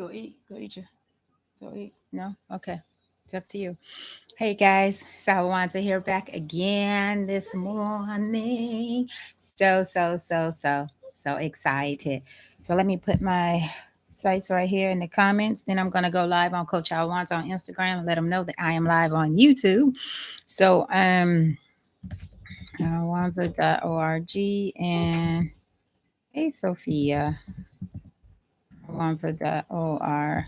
Go eat. Go eat your. Go eat. No? Okay. It's up to you. Hey guys, it's Alwonza here back again this morning. So excited. So let me put my sites right here in the comments. Then I'm gonna go live on Coach Alwonza on Instagram and let them know that I am live on YouTube. So alwonza.org and hey Sophia. Alwonza.org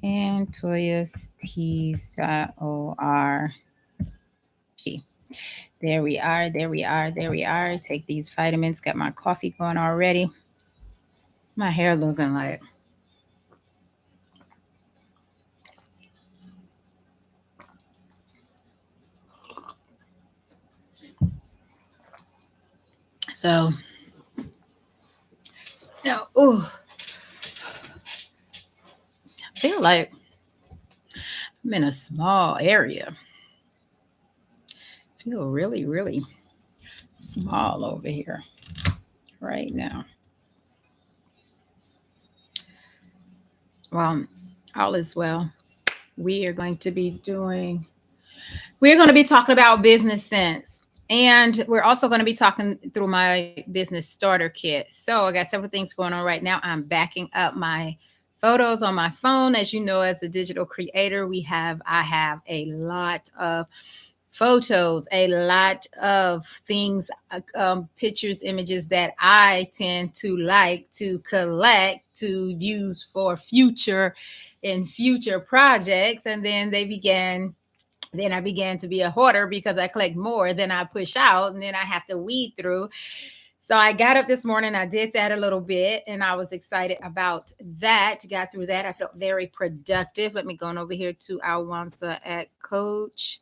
and toyastees.org. There we are. There we are. There we are. Take these vitamins. Got my coffee going already. My hair looking like. So, no, ooh, I feel like I'm in a small area. I feel really, really small over here right now. Well, all is well. We are going to be doing, we're going to be talking about business sense. And we're also going to be talking through my business starter kit. So I got several things going on right now. I'm backing up my photos on my phone. As you know, as a digital creator, I have a lot of photos, a lot of things, pictures, images that I tend to like to collect to use for future projects. And then I began to be a hoarder because I collect more than I push out, and then I have to weed through. So I got up this morning, I did that a little bit, and I was excited about that. Got through that. I felt very productive. Let me go on over here to Alwonza at Coach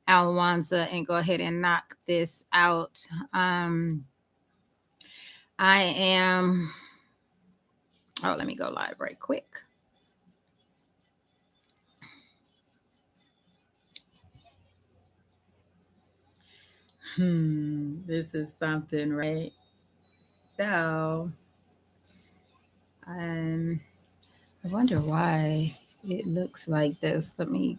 Alwonza and go ahead and knock this out. I am, let me go live right quick. This is something, right? So, I wonder why it looks like this. Let me.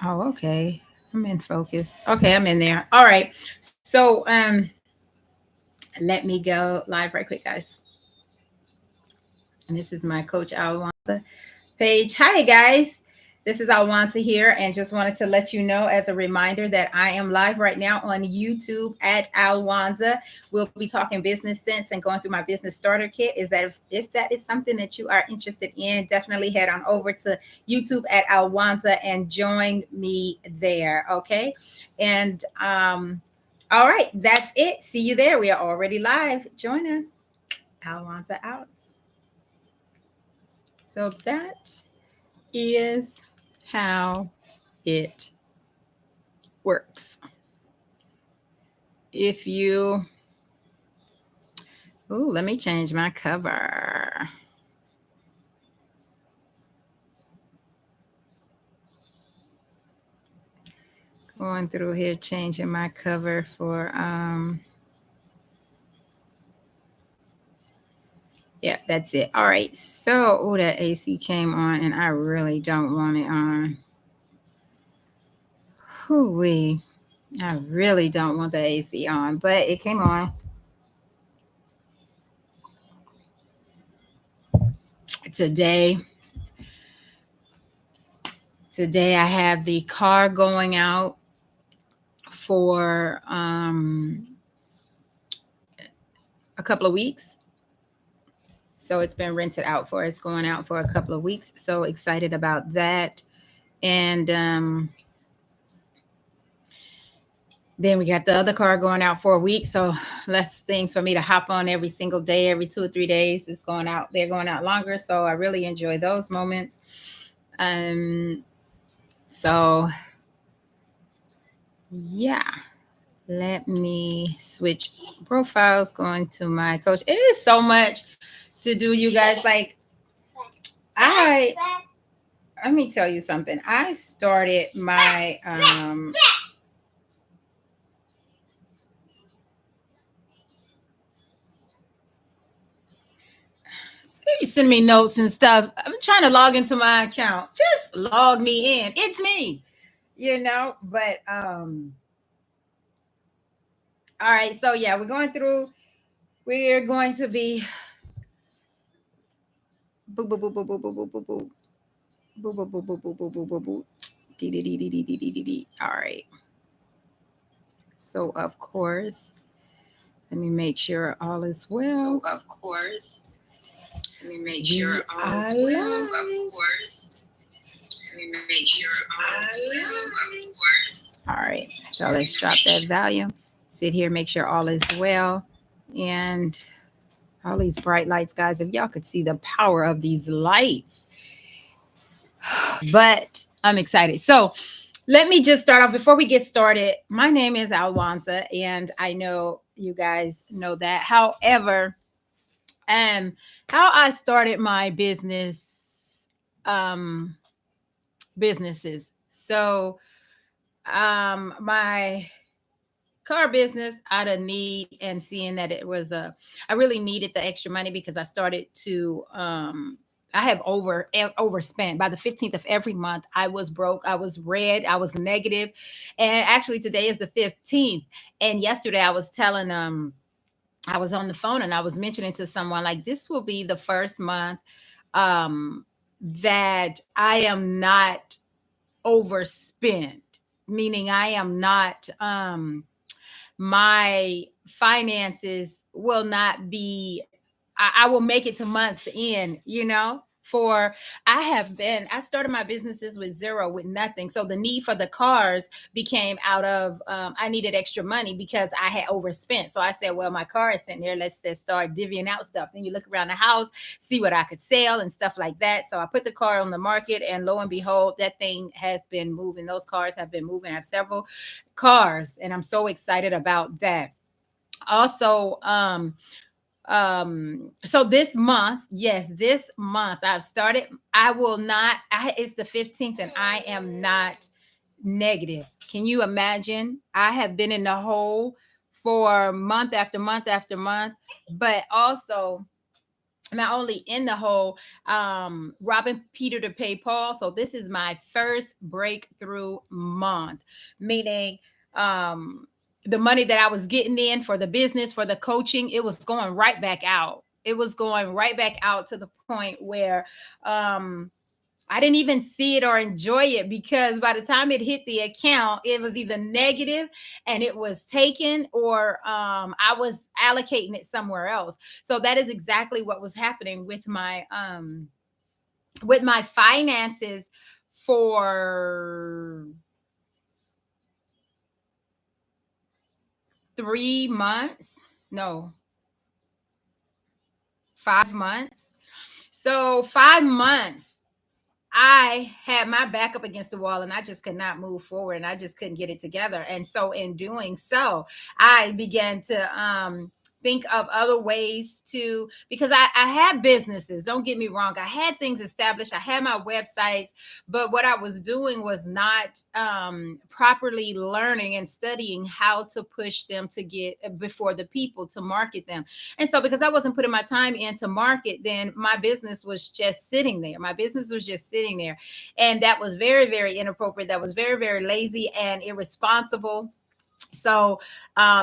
Oh, okay. I'm in focus. Okay, I'm in there. All right. So, let me go live right quick, guys. And this is my Coach Alwonza page. Hi, guys. This is Alwonza here, and just wanted to let you know as a reminder that I am live right now on YouTube at Alwonza. We'll be talking business sense and going through my business starter kit. Is that if that is something that you are interested in, definitely head on over to YouTube at Alwonza and join me there. Okay, and all right, that's it. See you there. We are already live. Join us. Alwonza out. So that is how it works. If you, let me change my cover. Going through here, changing my cover for, yeah, that's it. All right. So, that AC came on and I really don't want it on. Hoo-wee. I really don't want the AC on, but it came on. Today, I have the car going out for a couple of weeks. So it's been rented out for us, going out for a couple of weeks. So excited about that. And then we got the other car going out for a week. So less things for me to hop on every single day, every 2 or 3 days. It's going out. They're going out longer. So I really enjoy those moments. So yeah, let me switch profiles, going to my coach. It is so much to do, you guys. Like, let me tell you something. I started my send me notes and stuff. I'm trying to log into my account. Just log me in. It's me, But all right. So yeah, we're going through. We're going to be boo boo boo boo boo boo boo boo boo boo boo boo boo boo boo boo boo boo. Dee, dee, dee, dee, dee, dee, dee, dee. All right. So of course, let me make sure all is well. So of course, let me make sure all is well. Of course. Let me make sure all is well. Of course. All right. So let's drop that volume. Sit here, make sure all is well. And all these bright lights, guys, if y'all could see the power of these lights. But I'm excited. So let me just start off before we get started. My name is Alwonza, and I know you guys know that. However, how I started my businesses. So my car business out of need and seeing that I really needed the extra money because I started to I have overspent. By the 15th of every month, I was broke, I was red, I was negative. And actually today is the 15th. And yesterday I was telling I was on the phone and I was mentioning to someone like this will be the first month um that I am not overspent, meaning I am not my finances will not be, I will make it to months in, for I started my businesses with zero, with nothing. So the need for the cars became out of, I needed extra money because I had overspent. So I said, well, my car is sitting there. Let's just start divvying out stuff. Then you look around the house, see what I could sell and stuff like that. So I put the car on the market and lo and behold, that thing has been moving. Those cars have been moving. I have several cars and I'm so excited about that. Also, so this month, yes, this month I've started, it's the 15th and I am not negative. Can you imagine? I have been in the hole for month after month after month, but also not only in the hole, robbing Peter to pay Paul. So this is my first breakthrough month, meaning the money that I was getting in for the business, for the coaching, it was going right back out. It was going right back out to the point where I didn't even see it or enjoy it because by the time it hit the account, it was either negative and it was taken or I was allocating it somewhere else. So that is exactly what was happening with my finances for 3 months. No, 5 months. So 5 months I had my back up against the wall and I just could not move forward and I just couldn't get it together. And so in doing so, I began to think of other ways to, because I had businesses, don't get me wrong. I had things established. I had my websites, but what I was doing was not properly learning and studying how to push them to get before the people, to market them. And so because I wasn't putting my time into market, then my business was just sitting there. My business was just sitting there. And that was very, very inappropriate. That was very, very lazy and irresponsible. So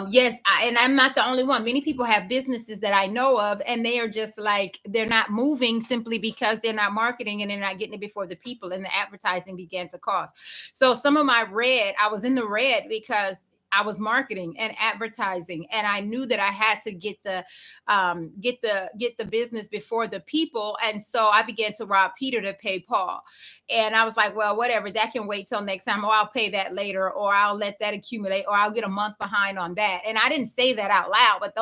yes, and I'm not the only one. Many people have businesses that I know of and they are just like, they're not moving simply because they're not marketing and they're not getting it before the people, and the advertising began to cost. So some of I was in the red because I was marketing and advertising, and I knew that I had to get the business before the people. And so I began to rob Peter to pay Paul. And I was like, well, whatever, that can wait till next time, or I'll pay that later, or I'll let that accumulate, or I'll get a month behind on that. And I didn't say that out loud, but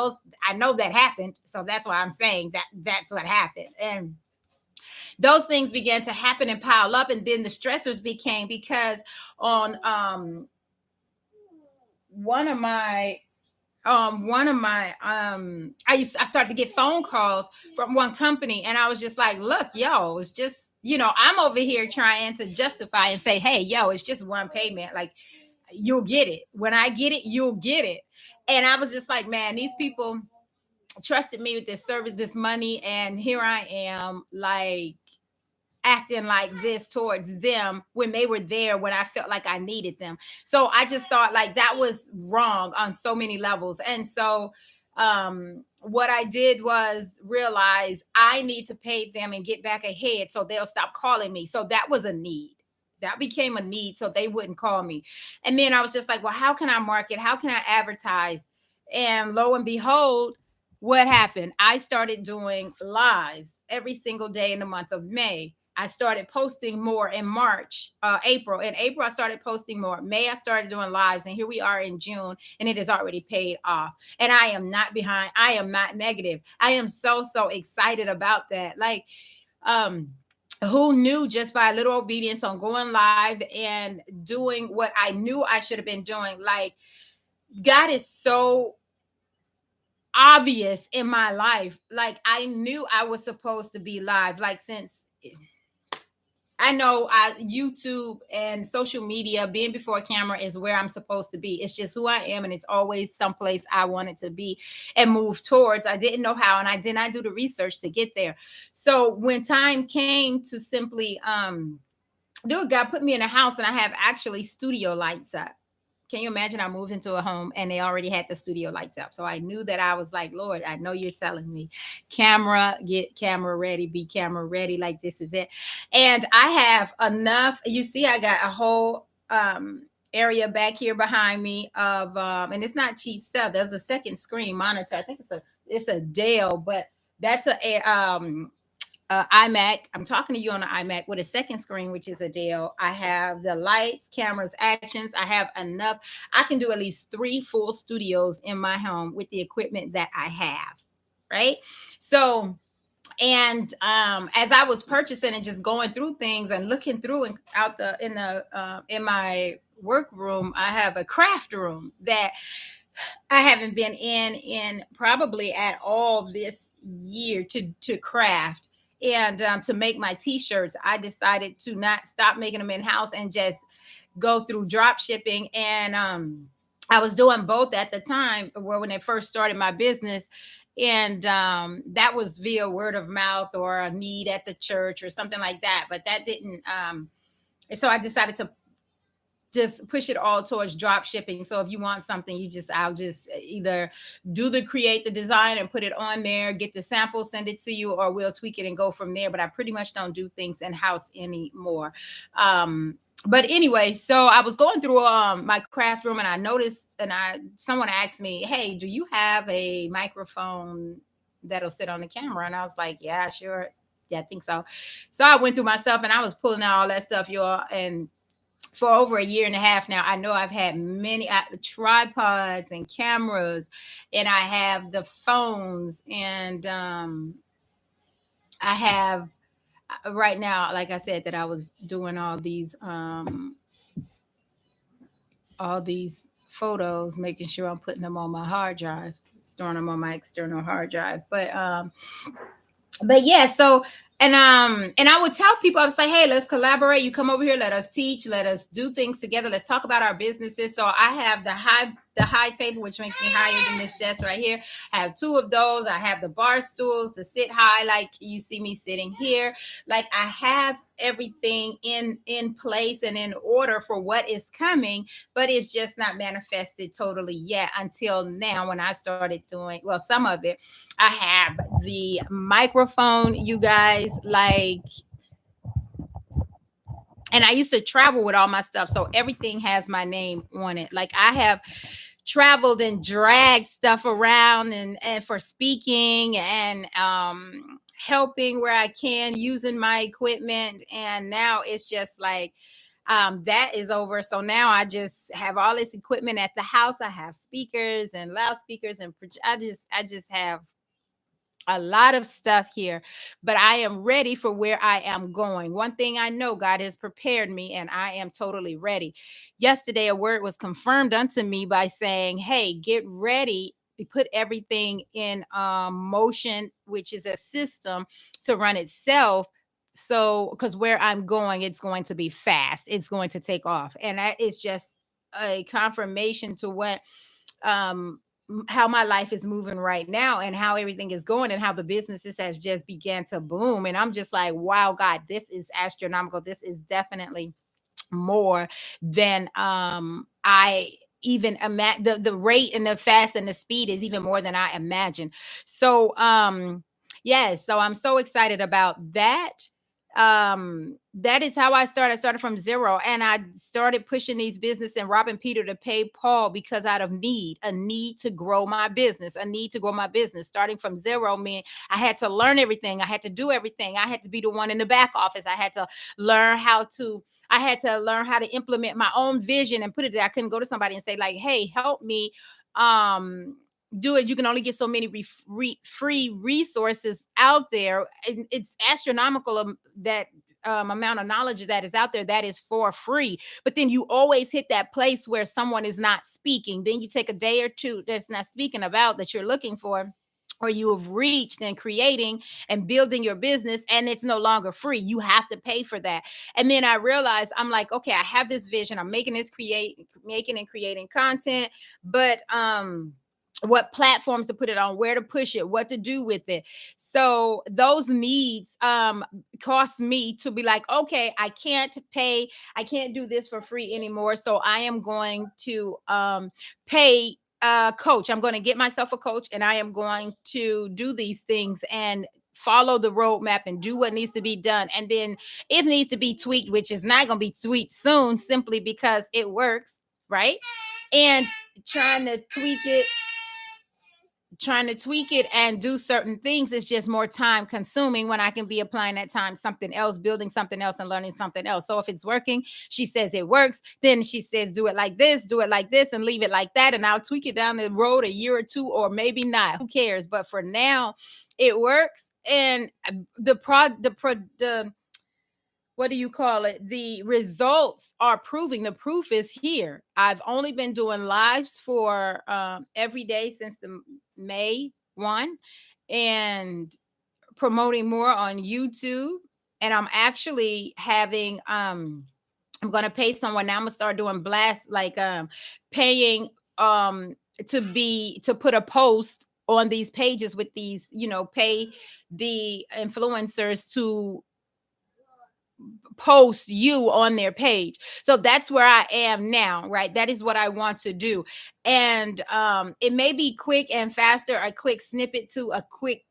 I know that happened. So that's why I'm saying that that's what happened. And those things began to happen and pile up. And then the stressors became because on one of my I started to get phone calls from one company, and I was just like, look, yo, it's just, I'm over here trying to justify and say, hey, yo, it's just one payment, like you'll get it when I get it, you'll get it. And I was just like, man, these people, trusted me with this service, this money, and here I am, like acting like this towards them when they were there when I felt like I needed them. So I just thought like that was wrong on so many levels. And so what I did was realize I need to pay them and get back ahead so they'll stop calling me. So that was a need. That became a need so they wouldn't call me. And then I was just like, well, how can I market? How can I advertise? And lo and behold, what happened? I started doing lives every single day in the month of May. I started posting more in March, April. In April, I started posting more. May, I started doing lives. And here we are in June, and it has already paid off. And I am not behind. I am not negative. I am so, so excited about that. Like, um, who knew just by a little obedience on going live and doing what I knew I should have been doing? Like, God is so obvious in my life. Like, I knew I was supposed to be live. Like, since I know YouTube and social media, being before a camera is where I'm supposed to be. It's just who I am, and it's always someplace I wanted to be and move towards. I didn't know how, and I did not do the research to get there. So when time came to simply do it, God put me in a house, and I have actually studio lights up. Can you imagine? I moved into a home and they already had the studio lights up. So I knew that I was like, Lord, I know you're telling me, camera, get camera ready, be camera ready. Like, this is it. And I have enough. You see, I got a whole area back here behind me of and it's not cheap stuff. There's a second screen monitor. I think it's a Dell, but that's a iMac. I'm talking to you on an iMac with a second screen, which is a Dell. I have the lights, cameras, actions. I have enough. I can do at least 3 full studios in my home with the equipment that I have. Right. So, and as I was purchasing and just going through things and looking through and out in my workroom, I have a craft room that I haven't been in probably at all this year to craft and to make my t-shirts. I decided to not stop making them in house and just go through drop shipping. And I was doing both at the time, where when I first started my business, and that was via word of mouth or a need at the church or something like that. But that didn't. And so I decided to just push it all towards drop shipping. So if you want something, I'll just either create the design and put it on there, get the sample, send it to you, or we'll tweak it and go from there. But I pretty much don't do things in house anymore. But anyway, so I was going through my craft room, and I noticed, and someone asked me, hey, do you have a microphone that'll sit on the camera? And I was like, yeah, sure. Yeah, I think so. So I went through myself and I was pulling out all that stuff, y'all. And for over a year and a half now, I know I've had many tripods and cameras, and I have the phones, and I have right now, like I said, that I was doing all these photos, making sure I'm putting them on my hard drive, storing them on my external hard drive. But yeah, so and I would tell people, I was like, hey, let's collaborate. You come over here, let us teach, let us do things together, let's talk about our businesses. So I have the high table, which makes me higher than this desk right here. I have 2 of those. I have the bar stools to sit high, like you see me sitting here. Like, I have everything in place and in order for what is coming, but it's just not manifested totally yet until now, when I started doing, well, some of it. I have the microphone, you guys, like, and I used to travel with all my stuff, so everything has my name on it. Like, I have traveled and dragged stuff around and for speaking and helping where I can, using my equipment. And now it's just like that is over. So now I just have all this equipment at the house. I have speakers and loudspeakers, and I just have a lot of stuff here, but I am ready for where I am going. One thing I know, God has prepared me, and I am totally ready. Yesterday, a word was confirmed unto me by saying, hey, get ready. We put everything in motion, which is a system to run itself. So, because where I'm going, it's going to be fast, it's going to take off. And that is just a confirmation to what um how my life is moving right now and how everything is going and how the businesses has just began to boom. And I'm just like, wow, God, this is astronomical. This is definitely more than I even imagine. The rate and the fast and the speed is even more than I imagined. So yes, so I'm so excited about that. That is how I started from zero, and I started pushing these business and robbing Peter to pay Paul because out of need, a need to grow my business, a need to grow my business. Starting from zero mean I had to learn everything, I had to do everything, I had to be the one in the back office, learn how to I had to learn how to implement my own vision and put it there. I couldn't go to somebody and say, like, hey, help me do it. You can only get so many free resources out there. And it's astronomical that amount of knowledge that is out there that is for free. But then you always hit that place where someone is not speaking. Then you take a day or two that's not speaking about that you're looking for, or you have reached and creating and building your business, and it's no longer free. You have to pay for that. And then I realized, I'm like, okay, I have this vision. I'm making and creating content, but what platforms to put it on, where to push it, what to do with it. So those needs cost me to be like, okay, I can't do this for free anymore. So I am going to pay coach. I'm going to get myself a coach, and I am going to do these things and follow the roadmap and do what needs to be done. And then if needs to be tweaked, which is not going to be tweaked soon, simply because it works, right? And trying to tweak it and do certain things is just more time consuming when I can be applying that time something else, building something else, and learning something else. So if it's working, she says it works, then she says do it like this and leave it like that, and I'll tweak it down the road a year or two, or maybe not, who cares. But for now it works. And the what do you call it? The results are proving. The proof is here. I've only been doing lives for every day since the May 1, and promoting more on YouTube. And I'm actually having I'm gonna pay someone now. I'm gonna start doing blast, like paying to put a post on these pages with these, pay the influencers to post you on their page. So that's where I am now, right? That is what I want to do. And it may be quick and faster, a quick snippet to a quick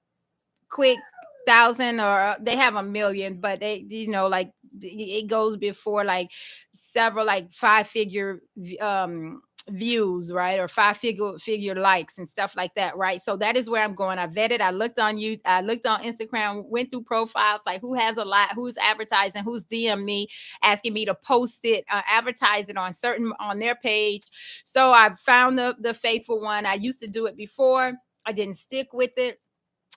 thousand, or they have a million, but they, like it goes before like several, like five figure views, right? Or five figure likes and stuff like that, right? So that is where I'm going. I vetted, I looked on Instagram, went through profiles, like who has a lot, who's advertising, who's DM me asking me to post it, advertise it on their page. So I found the faithful one. I used to do it before, I didn't stick with it.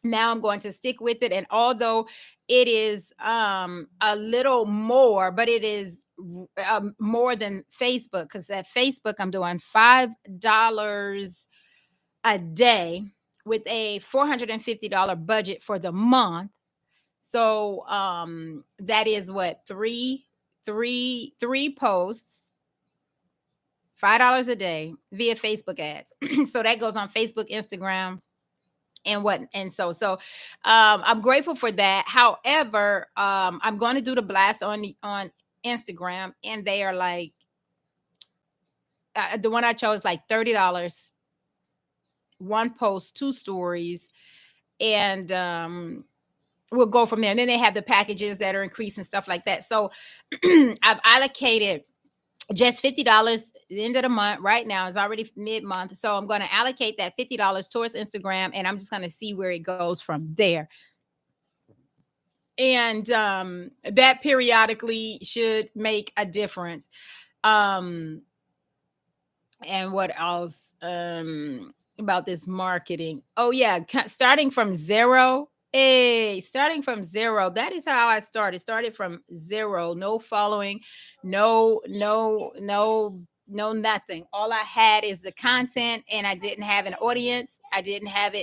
Now I'm going to stick with it. And although it is a little more, but it is more than Facebook, because at Facebook I'm doing $5 a day with a $450 budget for the month. So that is what, three posts, $5 a day via Facebook ads. So that goes on Facebook, Instagram, I'm grateful for that. However, I'm going to do the blast on Instagram, and they are like the one I chose, like $30, one post, two stories, and we'll go from there. And then they have the packages that are increased and stuff like that. So I've allocated just $50 at the end of the month. Right now it's already mid-month, so I'm going to allocate that $50 towards Instagram, and I'm just going to see where it goes from there. And that periodically should make a difference. And what else about this marketing? Oh yeah, starting from zero. Starting from zero. That is how I started. Started from zero. No following, no nothing. All I had is the content, and I didn't have an audience. I didn't have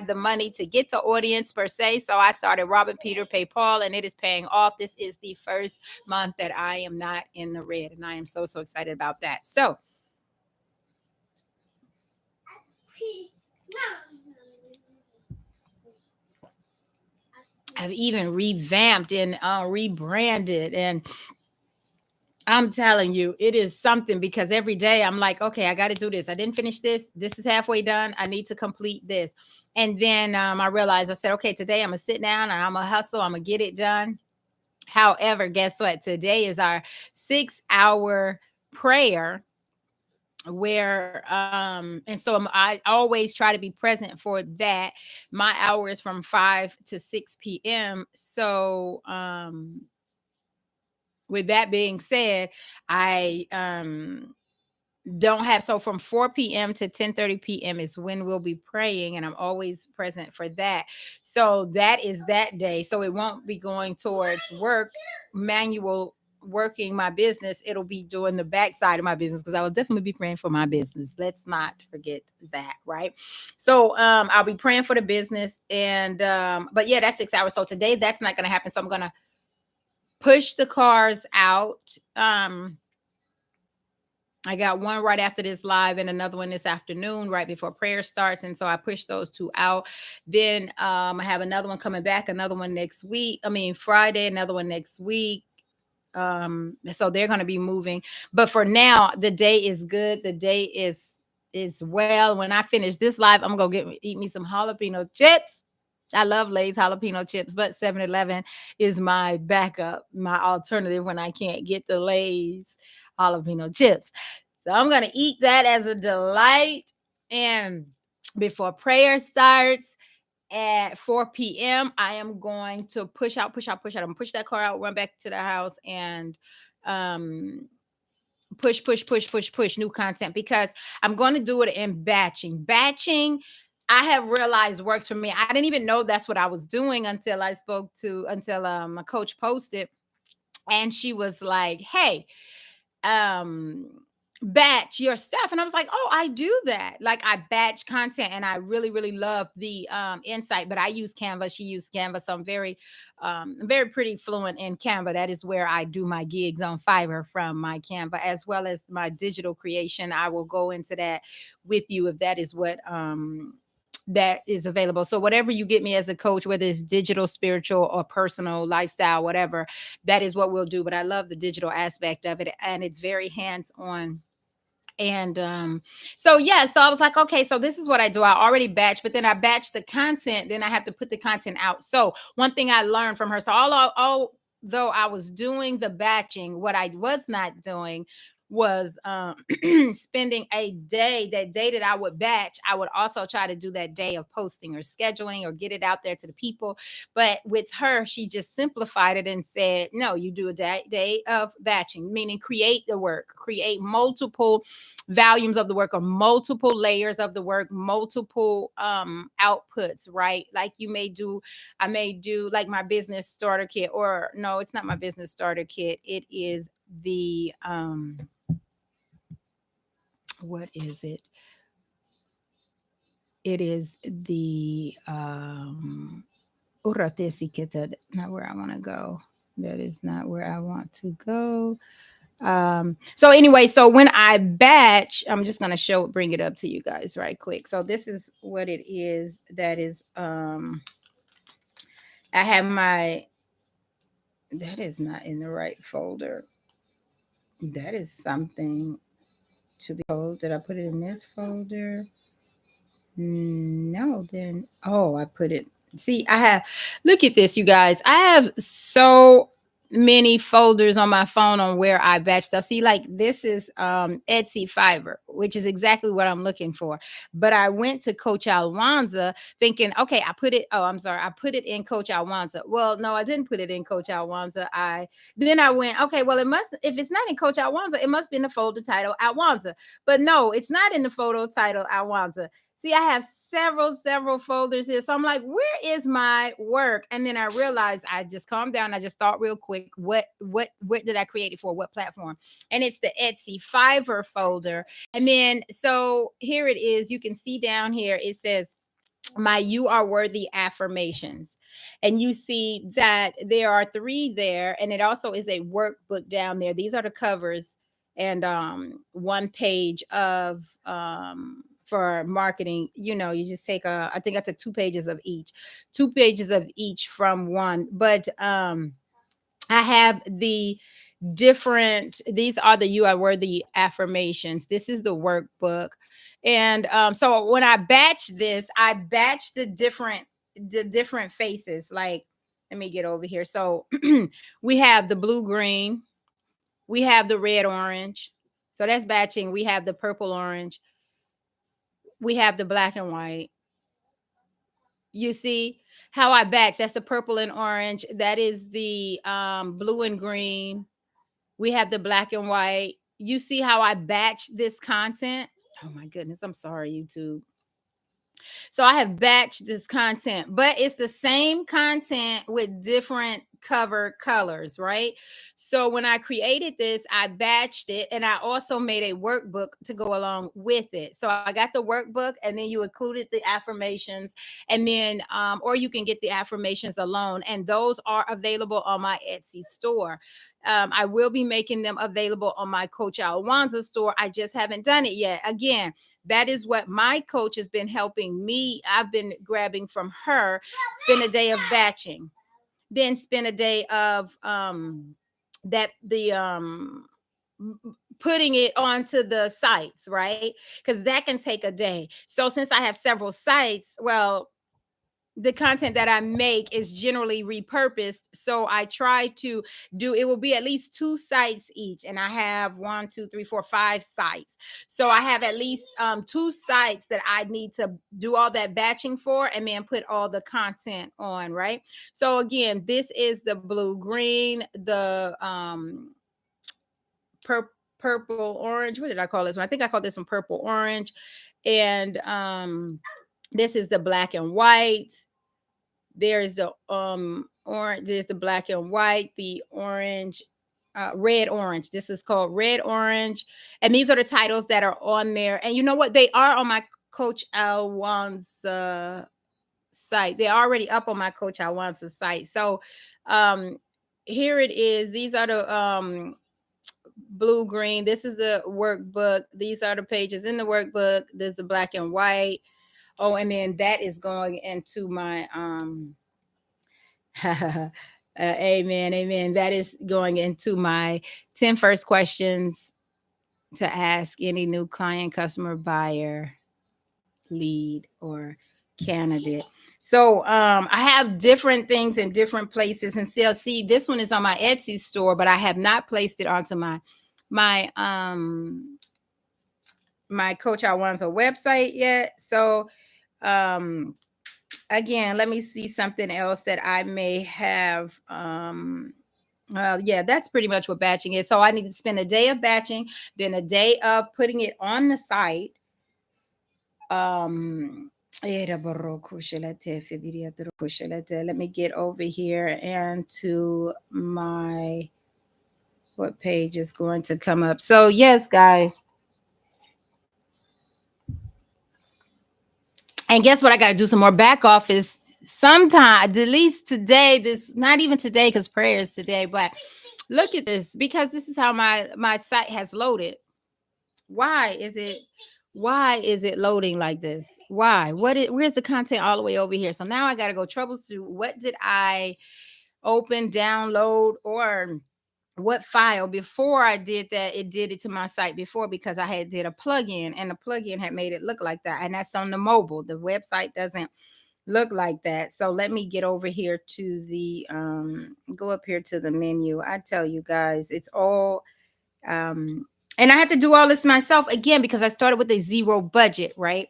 the money to get the audience per se. So I started robbing Peter, pay Paul, and it is paying off. This is the first month that I am not in the red, and I am so excited about that. So I've even revamped and rebranded. And I'm telling you, it is something because every day I'm like, okay, I got to do this. I didn't finish this. This is halfway done. I need to complete this. And then I realized I said, okay, today I'm going to sit down and I'm going to hustle. I'm going to get it done. However, guess what? Today is our 6 hour prayer where and so I always try to be present for that. My hour is from 5 to 6 p.m. So with that being said, I don't have, so from 4 p.m. to 10:30 p.m. is when we'll be praying, and I'm always present for that. So that is that day. So it won't be going towards work, manual working my business. It'll be doing the backside of my business because I will definitely be praying for my business. Let's not forget that, right? So I'll be praying for the business, and but yeah, that's 6 hours. So today that's not gonna happen. So I'm gonna push the cars out. I got one right after this live and another one this afternoon, right before prayer starts. And so I pushed those two out. Then I have another one coming back, another one next week. I mean, Friday, another one next week. So they're going to be moving. But for now, the day is good. The day is well. When I finish this live, I'm going to eat me some jalapeno chips. I love Lay's jalapeno chips, but 7-Eleven is my backup, my alternative when I can't get the Lay's jalapeno chips. So I'm going to eat that as a delight. And before prayer starts at 4 p.m., I am going to push out, push out, push out. I'm going to push that car out, run back to the house, and um, push, push, push, push, push new content because I'm going to do it in batching. Batching, I have realized works for me. I didn't even know that's what I was doing until a coach posted, and she was like, hey, um batch your stuff, and I was like, oh, I do that. Like, I batch content, and I really really love the insight. But I use Canva, she used Canva, so I'm very pretty fluent in Canva. That is where I do my gigs on Fiverr from my Canva, as well as my digital creation. I will go into that with you if that is what that is available. So whatever you get me as a coach, whether it's digital, spiritual, or personal, lifestyle, whatever, that is what we'll do. But I love the digital aspect of it, and it's very hands on. And so yeah, so I was like, okay, so this is what I do. I already batch, but then I batch the content, then I have to put the content out. So one thing I learned from her, so although I was doing the batching, what I was not doing was spending a day, that day that I would batch, I would also try to do that day of posting or scheduling or get it out there to the people. But with her, she just simplified it and said, no, you do a day of batching, meaning create the work, create multiple volumes of the work, or multiple layers of the work, multiple outputs, right? Like I may do like my business starter kit, or no, it's not my business starter kit. It is the what is it? It is the not where I want to go. That is not where I want to go. So anyway, so when I batch, I'm just gonna bring it up to you guys right quick. So this is what it is. That is I have that is not in the right folder. That is something to be told. Did I put it in this folder? No, then I put it. See, look at this, you guys. I have so many folders on my phone on where I batch stuff. See, like this is Etsy Fiverr, which is exactly what I'm looking for. But I went to Coach Alwonza thinking, okay, I put it in Coach Alwonza. Well, no, I didn't put it in Coach Alwonza. Then I went, okay, well, if it's not in Coach Alwonza, it must be in the folder title Alwonza. But no, it's not in the photo title Alwonza. See, I have several folders here. So I'm like, where is my work? And then I realized, I just calmed down. I just thought real quick, what did I create it for? What platform? And it's the Etsy Fiverr folder. And then, so here it is. You can see down here, it says, my You Are Worthy affirmations. And you see that there are 3 there. And it also is a workbook down there. These are the covers, and one page of for marketing. You just take I think I took 2 pages of each, 2 pages of each from one. But I have the different, these are the you are worthy affirmations. This is the workbook. And so when I batch the different faces. Like, let me get over here. So we have the blue green, we have the red orange. So that's batching. We have the purple orange, we have the black and white. You see how I batch? That's the purple and orange. That is the blue and green. We have the black and white. You see how I batch this content? Oh my goodness, I'm sorry, YouTube. So I have batched this content, but it's the same content with different cover colors, right? So when I created this, I batched it, and I also made a workbook to go along with it. So I got the workbook, and then you included the affirmations, and then or you can get the affirmations alone, and those are available on my Etsy store. I will be making them available on my Coach Alwonza store. I just haven't done it yet. Again, that is what my coach has been helping me. I've been grabbing from her. Spend a day of batching, then spend a day of that the putting it onto the sites, right? Because that can take a day. So since I have several sites, well, the content that I make is generally repurposed. So I try to do, it will be at least 2 sites each. And I have 1, 2, 3, 4, 5 sites. So I have at least 2 sites that I need to do all that batching for, and then put all the content on, right? So again, this is the blue green, the purple orange. What did I call this one? I think I called this one purple orange. And this is the black and white. There's the orange, there's the black and white, the orange, red orange. This is called red orange. And these are the titles that are on there. And you know what? They are on my Coach Alwonza site. They're already up on my Coach Alwonza site. So here it is. These are the blue green. This is the workbook. These are the pages in the workbook. There's the black and white. Oh, and then that is going into my amen, amen. That is going into my 10 first questions to ask any new client, customer, buyer, lead, or candidate. So I have different things in different places. And see, this one is on my Etsy store, but I have not placed it onto my my Coach Alwonza website yet. So again, let me see something else that I may have. Well, yeah, that's pretty much what batching is. So I need to spend a day of batching, then a day of putting it on the site. Let me get over here and to my, what page is going to come up. So yes, guys. And guess what? I got to do some more back office sometime, at least today. This, not even today, because prayer is today, but look at this, because this is how my site has loaded. Why is it loading like this? Why? Where's the content all the way over here? So now I got to go troubleshoot. What did I open, download, or what file? Before I did that, it did it to my site before, because I had did a plugin, and the plugin had made it look like that. And that's on the mobile. The website doesn't look like that. So let me get over here to the go up here to the menu. I tell you guys, it's all and I have to do all this myself again, because I started with a zero budget, right?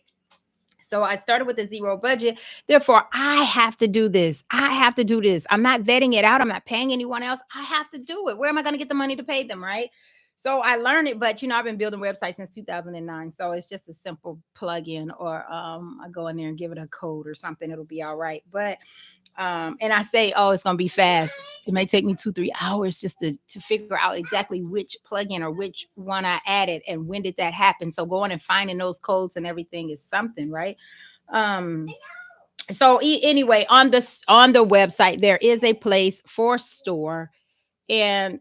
So I started with a zero budget. Therefore, I have to do this. I have to do this. I'm not vetting it out. I'm not paying anyone else. I have to do it. Where am I going to get the money to pay them, right? So I learned it, but I've been building websites since 2009. So it's just a simple plugin, or I go in there and give it a code or something. It'll be all right. But and I say, oh, it's gonna be fast. It may take me 2-3 hours just to figure out exactly which plugin or which one I added and when did that happen. So going and finding those codes and everything is something, right? So anyway, on the website there is a place for store, and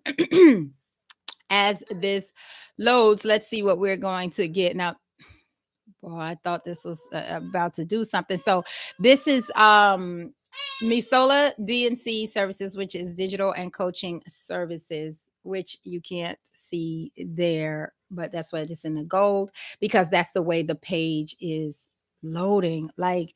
as this loads, let's see what we're going to get now. Well, I thought this was about to do something. So this is Misola DNC Services, which is digital and coaching services, which you can't see there, but that's why it's in the gold because that's the way the page is loading. Like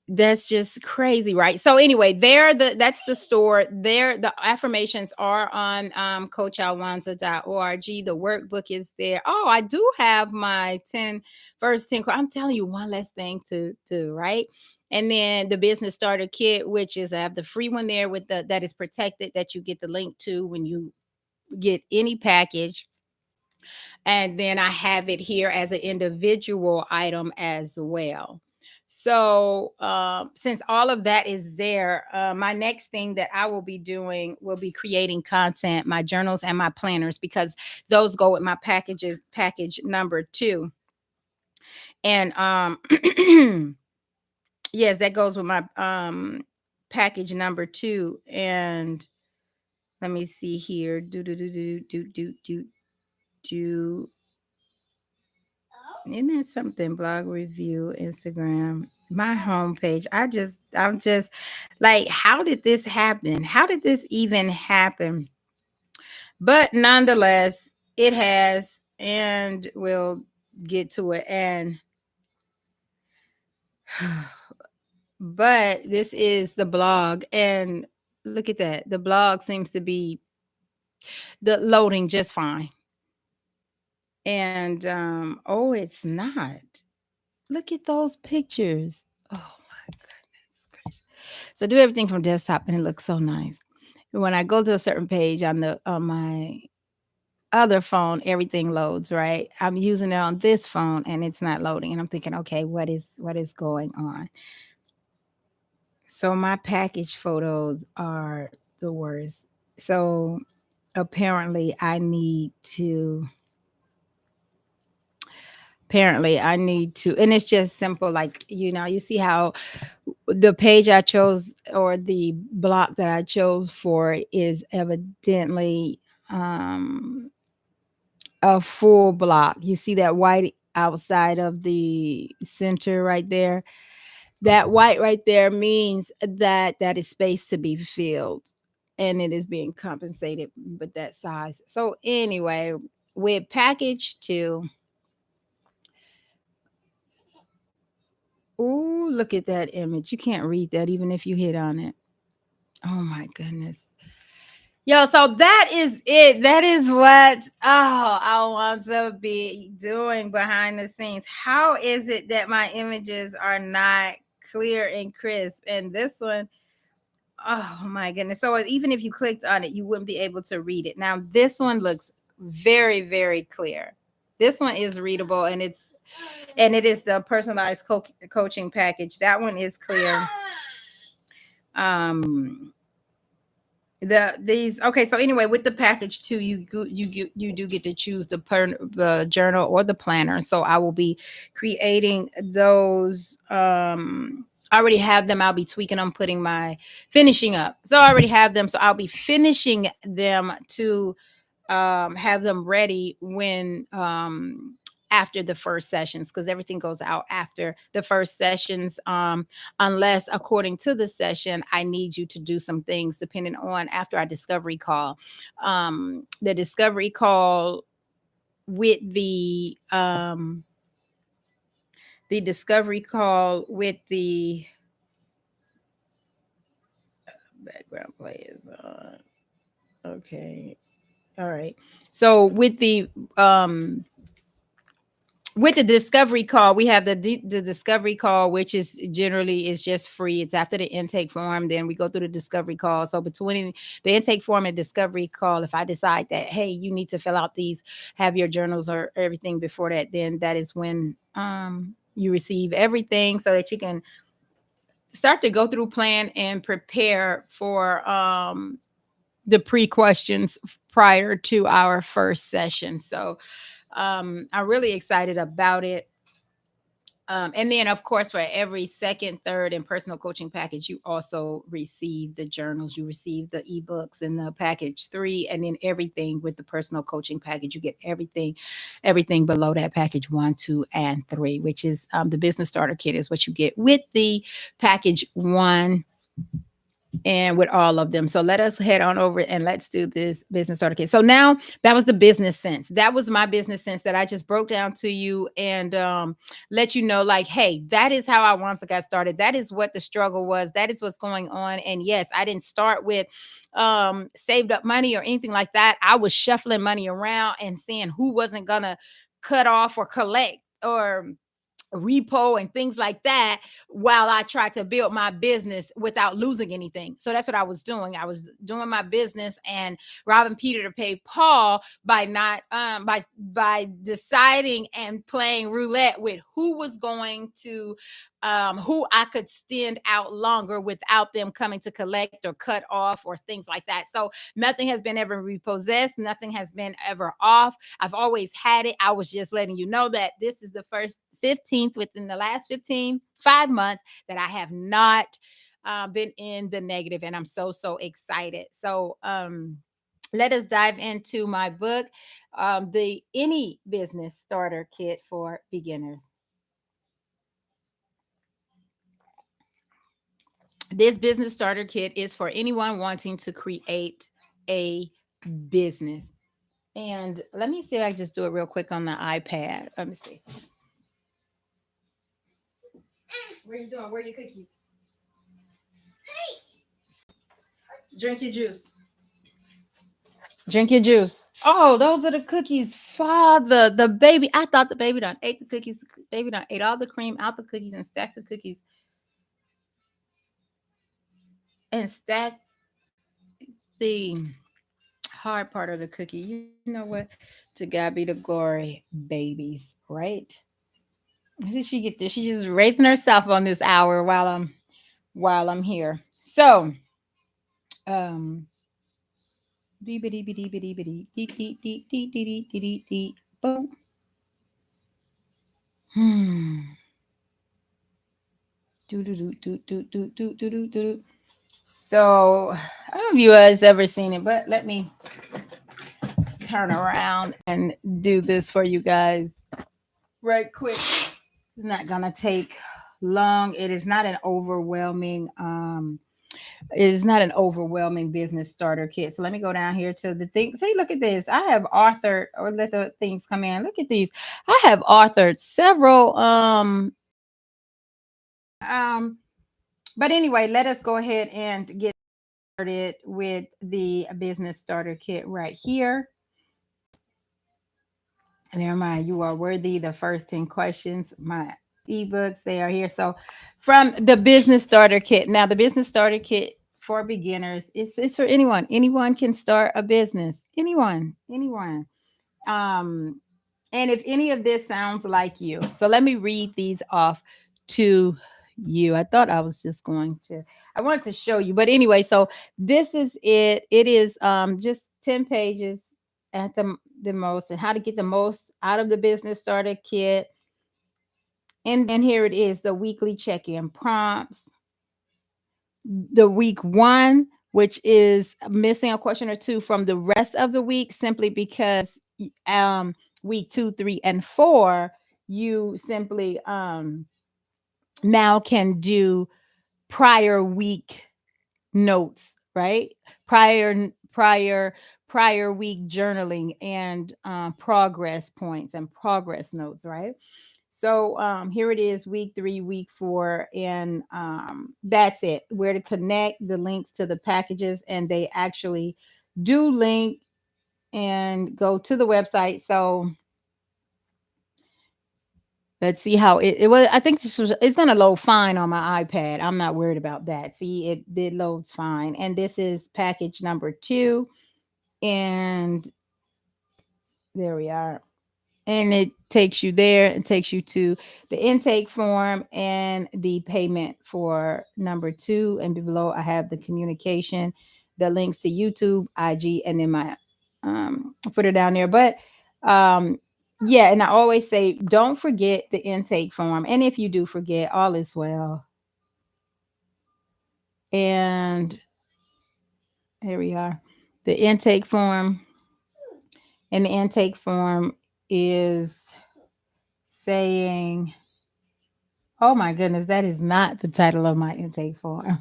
that's just crazy, right? So anyway, that's the store. There, the affirmations are on coachalwanza.org. The workbook is there. Oh, I do have my 10 first 10. I'm telling you one less thing to do, right? And then the business starter kit, which is I have the free one there with the that is protected that you get the link to when you get any package. And then I have it here as an individual item as well. So, since all of that is there, my next thing that I will be doing will be creating content, my journals and my planners, because those go with my packages, package number 2. And yes, that goes with my package number 2. And let me see here. Do. Isn't that something? Blog review, Instagram, my homepage. I'm just like, how did this happen? How did this even happen? But nonetheless, it has, and we'll get to it. And but this is the blog, and look at that. The blog seems to be the loading just fine. And oh, it's not. Look at those pictures. Oh my goodness. So I do everything from desktop and it looks so nice. When I go to a certain page on my other phone, everything loads, right? I'm using it on this phone and it's not loading. And I'm thinking, okay, what is going on? So my package photos are the worst. So apparently I need to, and it's just simple, like, you see how the page I chose or the block that I chose for is evidently a full block. You see that white outside of the center right there? That white right there means that that is space to be filled and it is being compensated with that size. So anyway, with package 2, oh, look at that image. You can't read that even if you hit on it. Oh my goodness. Yo, so that is it. That is what I want to be doing behind the scenes. How is it that my images are not clear and crisp? And this one, oh my goodness. So even if you clicked on it, you wouldn't be able to read it. Now this one looks very, very clear. This one is readable and it is the personalized coaching package. That one is clear. Um these okay, so anyway, with the package 2, you do get to choose the journal or the planner. So I will be creating those. I already have them. I'll be tweaking them, putting my finishing up. So I already have them, so I'll be finishing them to have them ready when after the first sessions, because everything goes out after the first sessions, unless according to the session I need you to do some things depending on after our discovery call. The discovery call with the discovery call with the background play is on. Okay, all right. So with the discovery call, we have the discovery call, which is generally is just free. It's after the intake form. Then we go through the discovery call. So between the intake form and discovery call, if I decide that, hey, you need to fill out these, have your journals or everything before that, then that is when you receive everything so that you can start to go through, plan, and prepare for the pre-questions prior to our first session. So I'm really excited about it. And then, of course, for every second, third, and personal coaching package, you also receive the journals, you receive the ebooks and the package three, and then everything with the personal coaching package. You get everything below that package one, two, and three, which is the business starter kit, is what you get with the package one and with all of them. So let us head on over and let's do this business starter kit. So now that was the business sense. That was my business sense that I just broke down to you and let you know, like, hey, that is how I once got started. That is what the struggle was. That is what's going on. And yes, I didn't start with saved up money or anything like that. I was shuffling money around and seeing who wasn't gonna cut off or collect or repo and things like that while I tried to build my business without losing anything. So that's what I was doing. I was doing my business and robbing Peter to pay Paul by not by deciding and playing roulette with who was going to who I could stand out longer without them coming to collect or cut off or things like that. So nothing has been ever repossessed, nothing has been ever off. I've always had it. I was just letting you know that this is the first 15th within the last 5 months that I have not been in the negative, and I'm so excited. So let us dive into my book, the Any Business Starter Kit for Beginners. This business starter kit is for anyone wanting to create a business. And let me see if I can just do it real quick on the iPad. Let me see. What are you doing? Where are your cookies? Drink your juice. Drink your juice. Oh, those are the cookies. Father, the baby. I thought the baby done ate the cookies. The baby done ate all the cream out the cookies and stacked the cookies and stacked the hard part of the cookie. You know what? To God be the glory, babies, right? How did she get this? She's just raising herself on this hour while I'm here. So, um, beep bitty bitty bitty bitty deep deep deep deep deep deep deep deep boom. Hmm. Do do do do do do do do do do. So, I don't know if you guys ever seen it, but let me turn around and do this for you guys right quick. It's not gonna take long. It is not an overwhelming business starter kit. So let me go down here to the thing. See, look at this. I have authored, or let the things come in. Look at these. I have authored several um but anyway, let us go ahead and get started with the business starter kit right here. Never mind, you are worthy. The first 10 questions, my ebooks, they are here. So, from the business starter kit. Now, the business starter kit for beginners, it's for anyone. Anyone can start a business. Anyone. Um, and if any of this sounds like you, so let me read these off to you. I thought I was just going to, I wanted to show you, but anyway, so this is it. It is just 10 pages at the most, and how to get the most out of the business starter kit. And then here it is, the weekly check-in prompts, the week one, which is missing a question or two from the rest of the week, simply because week 2, 3, and 4, you simply now can do prior week notes, right? Prior week journaling and progress points and progress notes, right? So here it is, week 3, week 4, and that's it. Where to connect, the links to the packages, and they actually do link and go to the website. So let's see how it was. I think it's gonna load fine on my iPad. I'm not worried about that. See, it did loads fine. And this is package number 2. And there we are. And it takes you there. It takes you to the intake form and the payment for number 2. And below I have the communication, the links to YouTube, IG, and then my footer down there. But Yeah, and I always say, don't forget the intake form. And if you do forget, all is well. And here we are. The intake form, and the intake form is saying, oh my goodness, that is not the title of my intake form.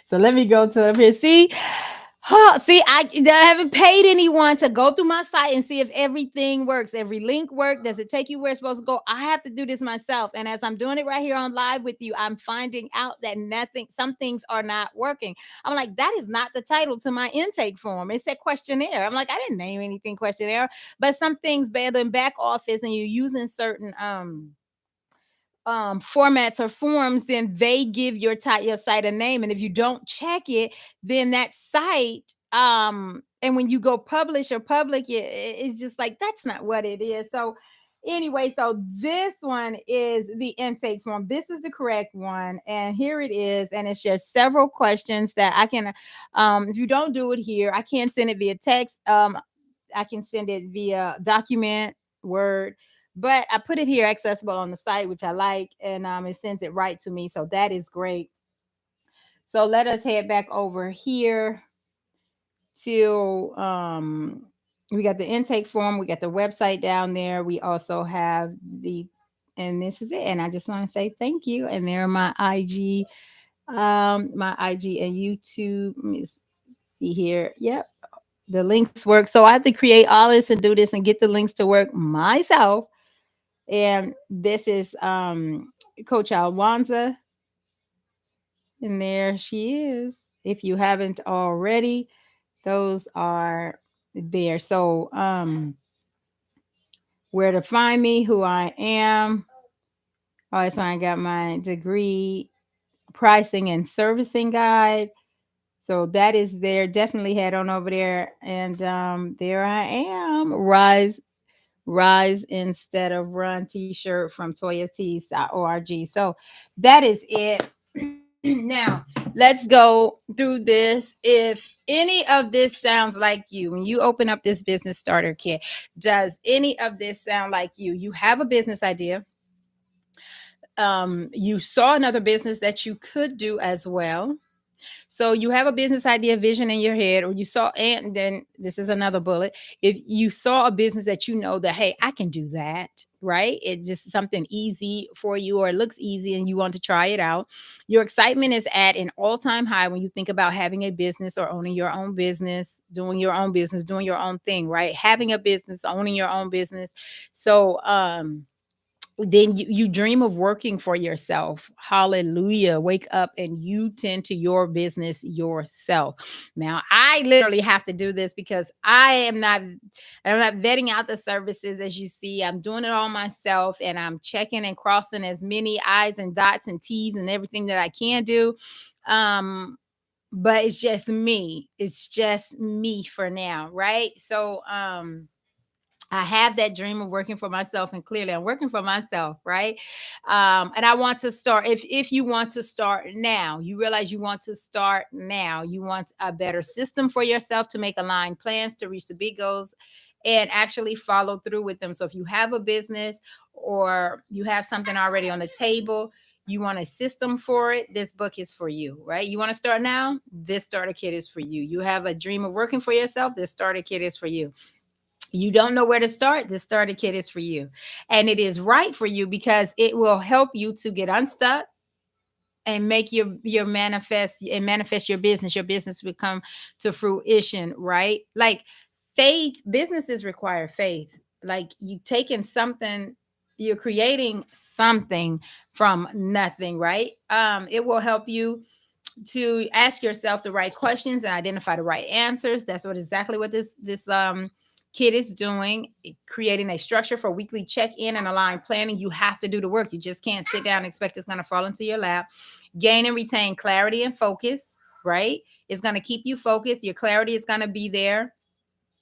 So let me go to up here. See, huh, see, I haven't paid anyone to go through my site and see if everything works. Every link work. Does it take you where it's supposed to go? I have to do this myself. And as I'm doing it right here on live with you, I'm finding out that nothing, some things are not working. I'm like, that is not the title to my intake form. It said questionnaire. I'm like, I didn't name anything questionnaire, but some things better in back office and you're using certain formats or forms, then they give your site a name. And if you don't check it, then that site, and when you go publish or public it, it's just like that's not what it is. So anyway, so this one is the intake form. This is the correct one, and here it is. And it's just several questions that I can, if you don't do it here, I can send it via text. I can send it via document, Word, but I put it here accessible on the site, which I like, and it sends it right to me. So that is great. So let us head back over here to we got the intake form, we got the website down there. We also have the, and this is it. And I just want to say thank you. And there are my IG and YouTube. Let me see here. Yep. The links work. So I have to create all this and do this and get the links to work myself. And this is Coach Alwonza, and there she is. If you haven't already, those are there. So where to find me, who I am. Oh, so I got my degree pricing and servicing guide. So that is there. Definitely head on over there. And there I am. Rise instead of run t-shirt from toyatees.org. So that is it. Now let's go through this. If any of this sounds like you, when you open up this business starter kit, does any of this sound like you have a business idea, you saw another business that you could do as well. So you have a business idea, vision in your head, or you saw, and then this is another bullet. If you saw a business that you know that, hey, I can do that, right? It's just something easy for you, or it looks easy and you want to try it out. Your excitement is at an all-time high when you think about having a business or owning your own business, doing your own business, doing your own thing, right? Having a business, owning your own business. So, then you dream of working for yourself. Hallelujah. Wake up and you tend to your business yourself. Now, I literally have to do this because I'm not vetting out the services. As you see, I'm doing it all myself, and I'm checking and crossing as many I's and dots and T's and everything that I can do. Um, but it's just me. It's just me for now, right? So I have that dream of working for myself, and clearly I'm working for myself, right? And I want to start. If you want to start now, you realize you want to start now. You want a better system for yourself to make aligned plans to reach the big goals and actually follow through with them. So if you have a business or you have something already on the table, you want a system for it, this book is for you, right? You want to start now, this starter kit is for you. You have a dream of working for yourself, this starter kit is for you. You don't know where to start, this starter kit is for you. And it is right for you because it will help you to get unstuck and make your manifest your business will come to fruition, right? Like faith, businesses require faith. Like you taking something, you're creating something from nothing, right? It will help you to ask yourself the right questions and identify the right answers. That's what exactly what this kid is doing, creating a structure for weekly check-in and aligned planning. You have to do the work. You just can't sit down and expect it's going to fall into your lap. Gain and retain clarity and focus, right? It's going to keep you focused. Your clarity is going to be there.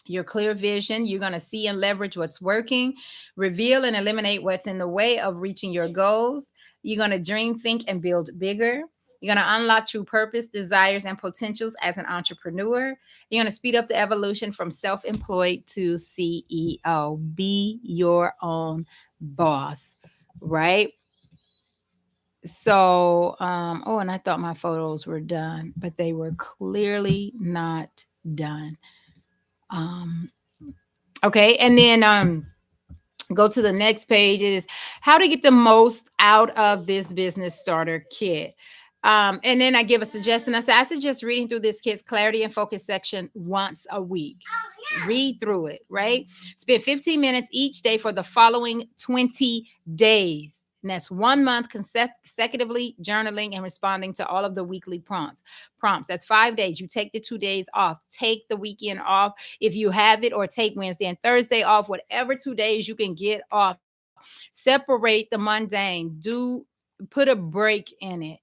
Your clear vision, you're going to see and leverage what's working, reveal and eliminate what's in the way of reaching your goals. You're going to dream, think, and build bigger. You're going to unlock true purpose, desires, and potentials as an entrepreneur. You're going to speed up the evolution from self employed to CEO. Be your own boss, right? So, oh, and I thought my photos were done, but they were clearly not done. Um, okay. And then, go to the next page is how to get the most out of this business starter kit. And then I give a suggestion. I suggest reading through this kit's clarity and focus section once a week. Read through it, right? Spend 15 minutes each day for the following 20 days. And that's 1 month consecutively journaling and responding to all of the weekly prompts. That's 5 days. You take the 2 days off. Take the weekend off if you have it, or take Wednesday and Thursday off. Whatever 2 days you can get off. Separate the mundane. Put a break in it.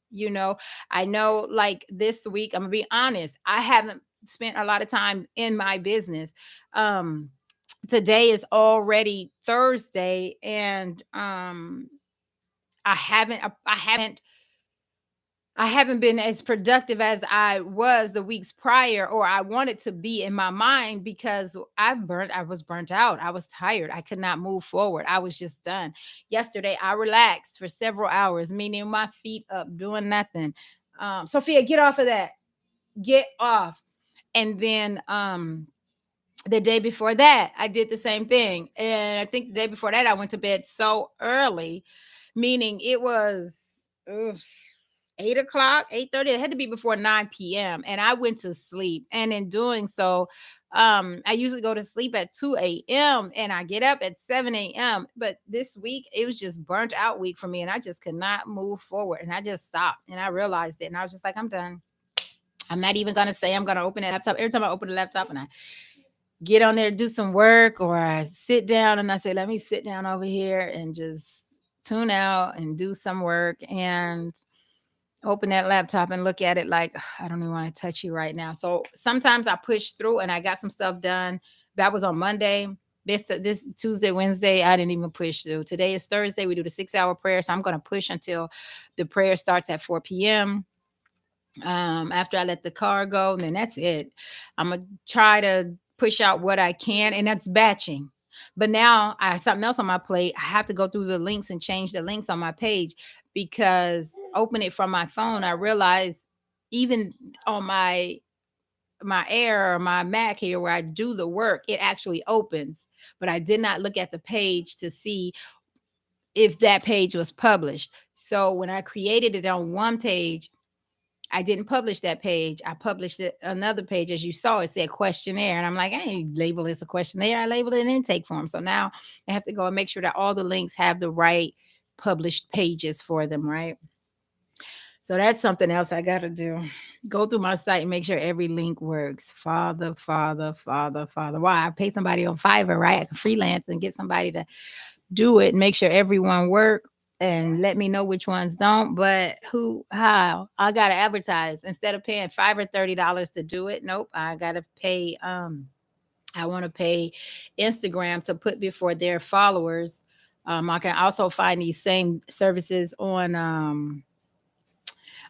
I know, like this week, I'm gonna be honest, I haven't spent a lot of time in my business. Today is already Thursday, and I haven't been as productive as I was the weeks prior, or I wanted to be in my mind, because I was burnt out. I was tired. I could not move forward. I was just done. Yesterday, I relaxed for several hours, meaning my feet up, doing nothing. Sophia, get off of that. Get off. And then the day before that, I did the same thing. And I think the day before that, I went to bed so early, meaning it was 8 o'clock, 8:30. It had to be before 9 p.m. And I went to sleep. And in doing so, I usually go to sleep at 2 a.m. and I get up at 7 a.m. But this week, it was just burnt out week for me. And I just could not move forward. And I just stopped, and I realized it. And I was just like, I'm done. I'm not even going to say I'm going to open that laptop. Every time I open the laptop and I get on there to do some work, or I sit down and I say, let me sit down over here and just tune out and do some work, and open that laptop and look at it like, "Ugh, I don't even want to touch you right now." So sometimes I push through and I got some stuff done. That was on Monday. This Tuesday, Wednesday, I didn't even push through. Today is Thursday. We do the 6-hour prayer. So I'm going to push until the prayer starts at 4 p.m. After I let the car go, and then that's it. I'm gonna try to push out what I can, and that's batching. But now I have something else on my plate. I have to go through the links and change the links on my page, because open it from my phone, I realize even on my Air or my Mac here where I do the work, it actually opens. But I did not look at the page to see if that page was published. So when I created it on one page, I didn't publish that page. I published another page. As you saw, it said questionnaire. And I'm like, I ain't label this a questionnaire. I labeled it an intake form. So now I have to go and make sure that all the links have the right published pages for them, right? So that's something else I got to do. Go through my site and make sure every link works. Father, Father, Father, Father. Why? I pay somebody on Fiverr, right? I can freelance and get somebody to do it and make sure everyone work, and let me know which ones don't. But how I gotta advertise instead of paying $5 or $30 to do it. Nope, I gotta pay. I want to pay Instagram to put before their followers. I can also find these same services on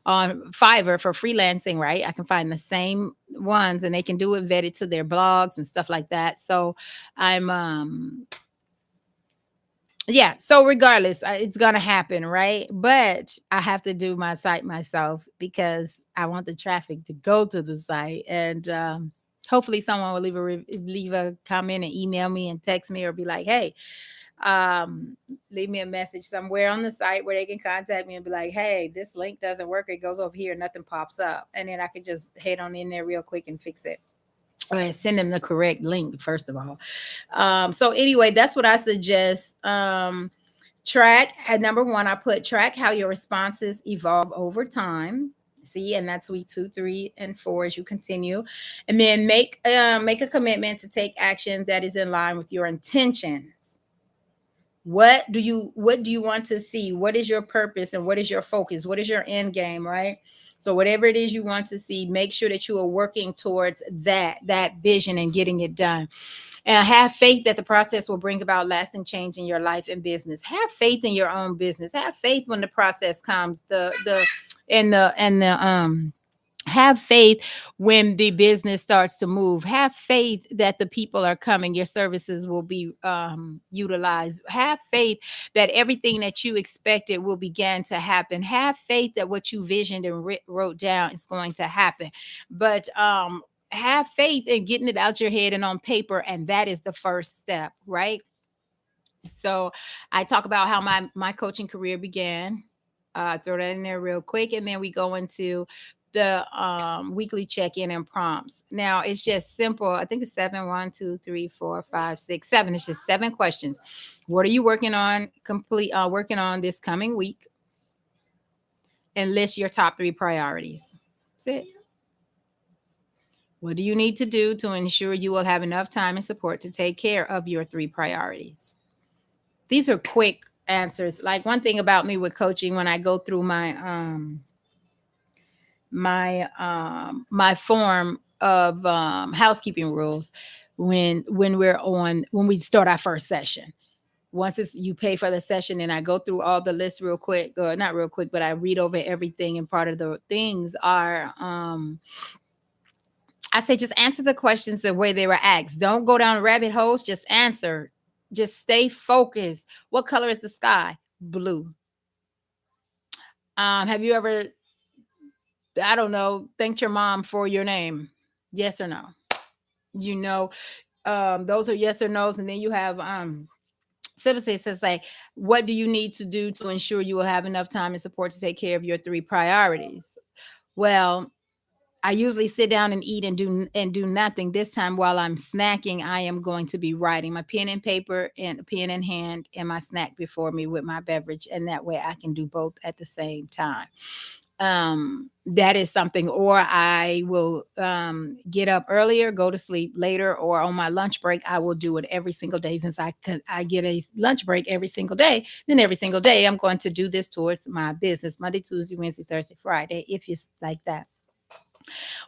Fiverr for freelancing, right? I can find the same ones, and they can do it vetted to their blogs and stuff like that. So I'm yeah, so regardless, it's gonna happen, right? But I have to do my site myself, because I want the traffic to go to the site. And hopefully someone will leave a comment and email me and text me, or be like, hey, leave me a message somewhere on the site where they can contact me and be like, hey, this link doesn't work, it goes over here, nothing pops up. And then I could just head on in there real quick and fix it, or send them the correct link, first of all. So anyway, that's what I suggest. Track at number one, I put track how your responses evolve over time. See, and that's week 2, 3, and 4 as you continue. And then make a commitment to take action that is in line with your intentions. What do you want to see? What is your purpose, and what is your focus? What is your end game, right? So whatever it is you want to see, make sure that you are working towards that vision and getting it done. And have faith that the process will bring about lasting change in your life and business. Have faith in your own business. Have faith when the process comes. The and the have faith when the business starts to move. Have faith that the people are coming. Your services will be utilized. Have faith that everything that you expected will begin to happen. Have faith that what you visioned and wrote down is going to happen. But have faith in getting it out your head and on paper, and that is the first step, right? So I talk about how my coaching career began. Throw that in there real quick, and then we go into the weekly check-in and prompts. Now it's just simple. I think it's seven. 1, 2, 3, 4, 5, 6, 7. It's just 7 questions. What are you working on? Working on this coming week, and list your top 3 priorities. That's it. What do you need to do to ensure you will have enough time and support to take care of your 3 priorities? These are quick answers. Like, one thing about me with coaching, when I go through my form of housekeeping rules, when we start our first session, once it's you pay for the session, and I go through all the lists real quick, or not real quick, but I read over everything. And part of the things are I say, just answer the questions the way they were asked. Don't go down rabbit holes. Just answer. Just stay focused. What color is the sky? Blue. Have you ever, I don't know, thanked your mom for your name? Yes or no? You know, those are yes or no's. And then you have Sympathy says, like, what do you need to do to ensure you will have enough time and support to take care of your 3 priorities? Well, I usually sit down and eat and do nothing. This time, while I'm snacking, I am going to be writing, my pen and paper and a pen in hand, and my snack before me with my beverage, and that way I can do both at the same time. That is something. Or I will get up earlier, go to sleep later, or on my lunch break I will do it every single day. Since I get a lunch break every single day, then every single day I'm going to do this towards my business: Monday, Tuesday, Wednesday, Thursday, Friday, if you like that.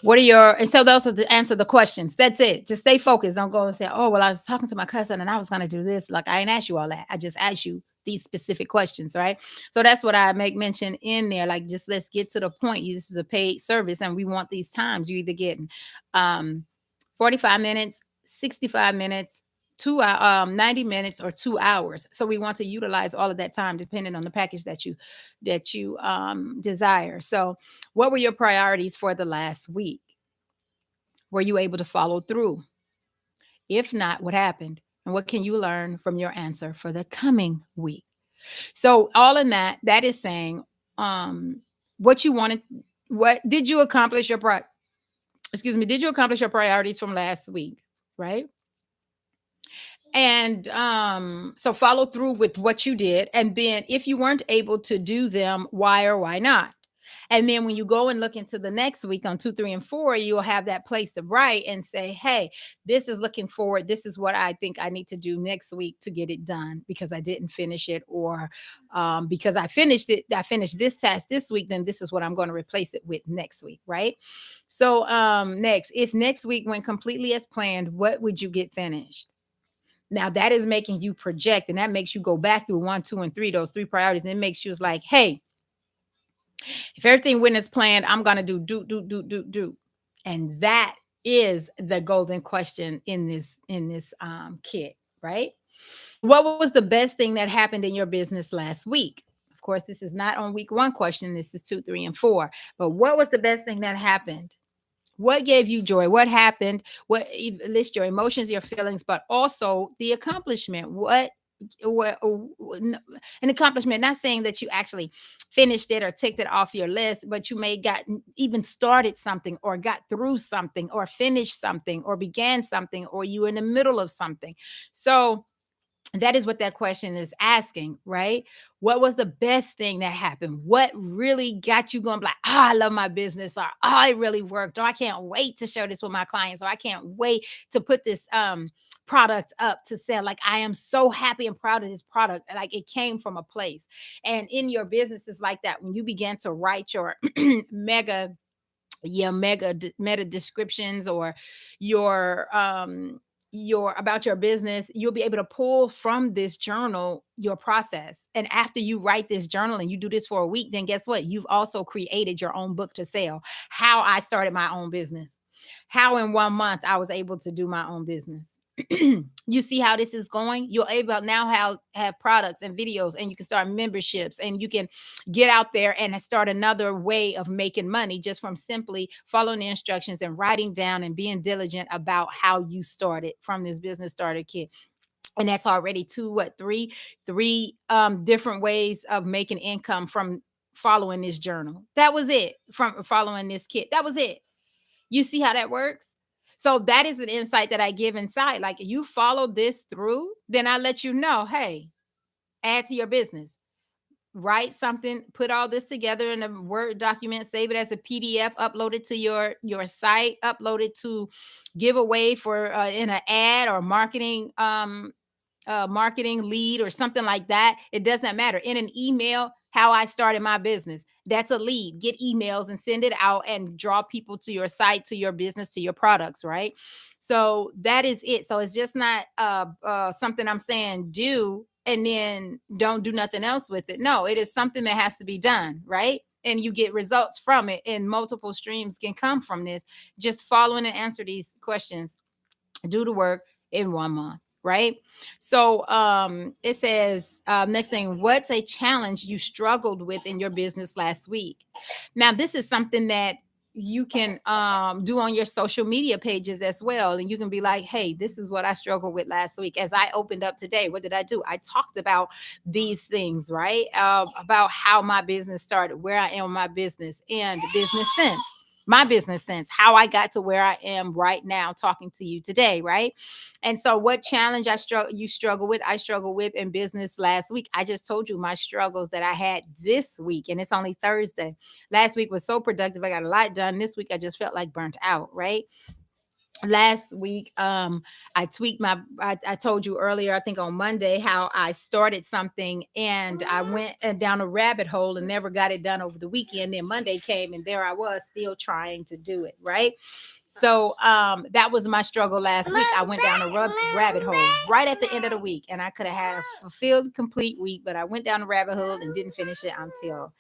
What are your, and so those are the answer the questions. That's it. Just stay focused. Don't go and say, oh, well, I was talking to my cousin and I was going to do this. Like, I ain't asked you all that. I just asked you these specific questions, right? So that's what I make mention in there. Like, just let's get to the point. This is a paid service, and we want these times. You're either getting 45 minutes, 65 minutes, 90 minutes, or 2 hours. So we want to utilize all of that time depending on the package that you desire. So what were your priorities for the last week? Were you able to follow through? If not, what happened? And what can you learn from your answer for the coming week? So all in that is saying, what you wanted, what did you accomplish did you accomplish your priorities from last week? Right. And so follow through with what you did. And then if you weren't able to do them, why or why not? And then when you go and look into the next week on 2, 3, and 4, you'll have that place to write and say, hey, this is looking forward. This is what I think I need to do next week to get it done because I didn't finish it, or because I finished it. I finished this task this week. Then this is what I'm going to replace it with next week. Right. So next, if next week went completely as planned, what would you get finished? Now that is making you project, and that makes you go back through 1, 2, and 3, those 3 priorities. And it makes you like, hey, if everything went as planned, I'm going to do. And that is the golden question in this kit, right? What was the best thing that happened in your business last week? Of course, this is not on week 1 question. This is 2, 3, and 4. But what was the best thing that happened? What gave you joy? What happened? What list your emotions, your feelings, but also the accomplishment. What an accomplishment? Not saying that you actually finished it or ticked it off your list, but you may got even started something, or got through something, or finished something, or began something, or you in the middle of something. So that is what that question is asking, right? What was the best thing that happened? What really got you going, like, I love my business, or it really worked, or I can't wait to share this with my clients, or I can't wait to put this product up to sell. Like, I am so happy and proud of this product. Like, it came from a place. And in your businesses like that, when you begin to write your meta descriptions, or your your business, you'll be able to pull from this journal your process. And after you write this journal and you do this for a week, then guess what? You've also created your own book to sell. How I started my own business. How in 1 month I was able to do my own business. You see how this is going? You're able now have products and videos, and you can start memberships, and you can get out there and start another way of making money just from simply following the instructions and writing down and being diligent about how you started from this business starter kit. And that's already two, what, three different ways of making income from following this journal. That was it. From following this kit. That was it. You see how that works? So that is an insight that I give inside. Like, you follow this through, then I let you know, hey, add to your business. Write something, put all this together in a Word document, save it as a PDF, upload it to your site, upload it to give away for in an ad or marketing lead or something like that. It does not matter. In an email, how I started my business. That's a lead. Get emails and send it out and draw people to your site, to your business, to your products, right? So that is it. So it's just not something I'm saying do and then don't do nothing else with it. No, it is something that has to be done, right? And you get results from it, and multiple streams can come from this. Just following and answer these questions, do the work in 1 month, right? So it says next thing, what's a challenge you struggled with in your business last week? Now this is something that you can do on your social media pages as well, and you can be like, hey, this is what I struggled with last week. As I opened up today, what did I do? I talked about these things, right? About how my business started, where I am in my business, and business sense, my business sense, how I got to where I am right now talking to you today, right? And so what challenge you struggle with, I struggle with in business last week. I just told you my struggles that I had this week, and it's only Thursday. Last week was so productive. I got a lot done. This week I just felt like burnt out, right? Last week I tweaked I told you earlier, I think on Monday, how I started something and I went down a rabbit hole and never got it done over the weekend. Then Monday came and there I was still trying to do it, right? So that was my struggle last week. I went down a rabbit hole right at the end of the week, and I could have had a fulfilled complete week, but I went down a rabbit hole and didn't finish it until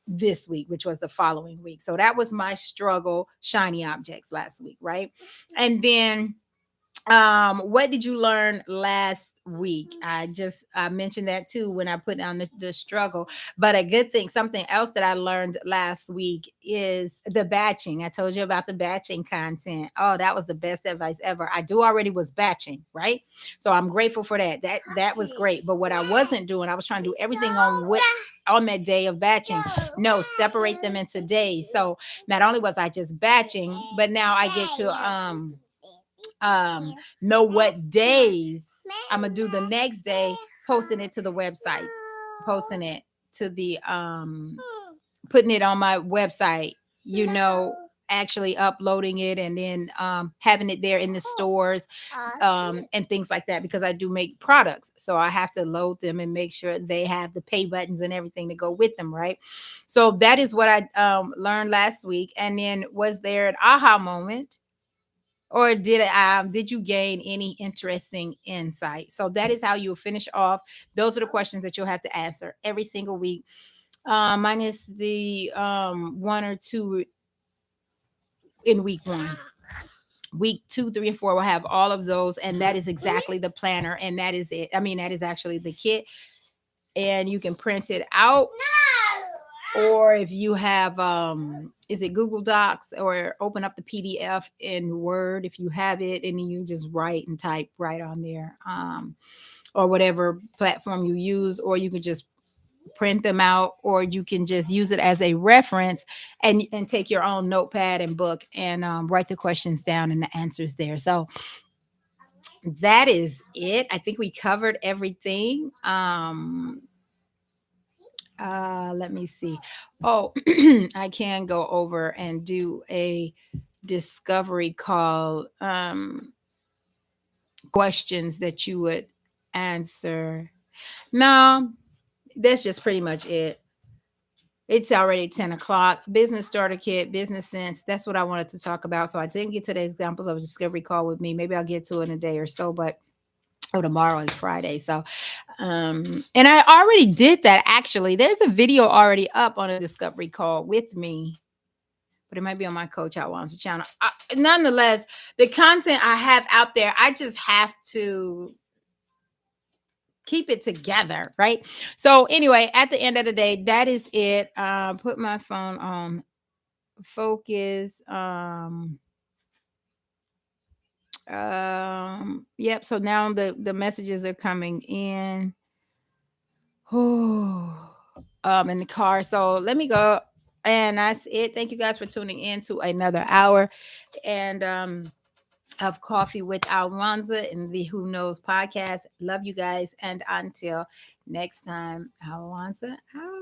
this week, which was the following week. So that was my struggle, shiny objects last week, right? And then what did you learn last week? I mentioned that too when I put down the struggle. But a good thing, something else that I learned last week is the batching. I told you about the batching content. Oh, that was the best advice ever. I do already was batching, right? So I'm grateful for that. That was great. But what I wasn't doing, I was trying to do everything on that day of batching. No, separate them into days. So not only was I just batching, but now I get to know what days I'm gonna do the next day, posting it to the websites, posting it to the putting it on my website, actually uploading it, and then having it there in the stores and things like that, because I do make products, so I have to load them and make sure they have the pay buttons and everything to go with them, right? So that is what I learned last week. And then, was there an aha moment, or did you gain any interesting insight? So that is how you'll finish off. Those are the questions that you'll have to answer every single week, minus the one or two in week 1. Week 2, 3, and 4 will have all of those, and that is exactly the planner, and that is it. I mean, that is actually the kit, and you can print it out. Or if you have is it Google Docs, or open up the PDF in Word if you have it, and then you just write and type right on there, or whatever platform you use, or you can just print them out, or you can just use it as a reference and take your own notepad and book and write the questions down and the answers there. So that is it. I think we covered everything. Let me see. Oh, I can go over and do a discovery call, questions that you would answer. No, that's just pretty much it. It's already 10 o'clock. Business starter kit, business sense. That's what I wanted to talk about. So I didn't get to the examples of a discovery call with me. Maybe I'll get to it in a day or so, but tomorrow is Friday. So and I already did that actually. There's a video already up on a discovery call with me, but it might be on my Coach A Alwonza channel. Nonetheless, the content I have out there, I just have to keep it together, right? So anyway, at the end of the day, that is it. Put my phone on focus. Yep. So now the messages are coming in. Oh, in the car. So let me go. And that's it. Thank you guys for tuning in to another hour and of Coffee with Alwonza in the Who Knows podcast. Love you guys. And until next time, Alwonza out.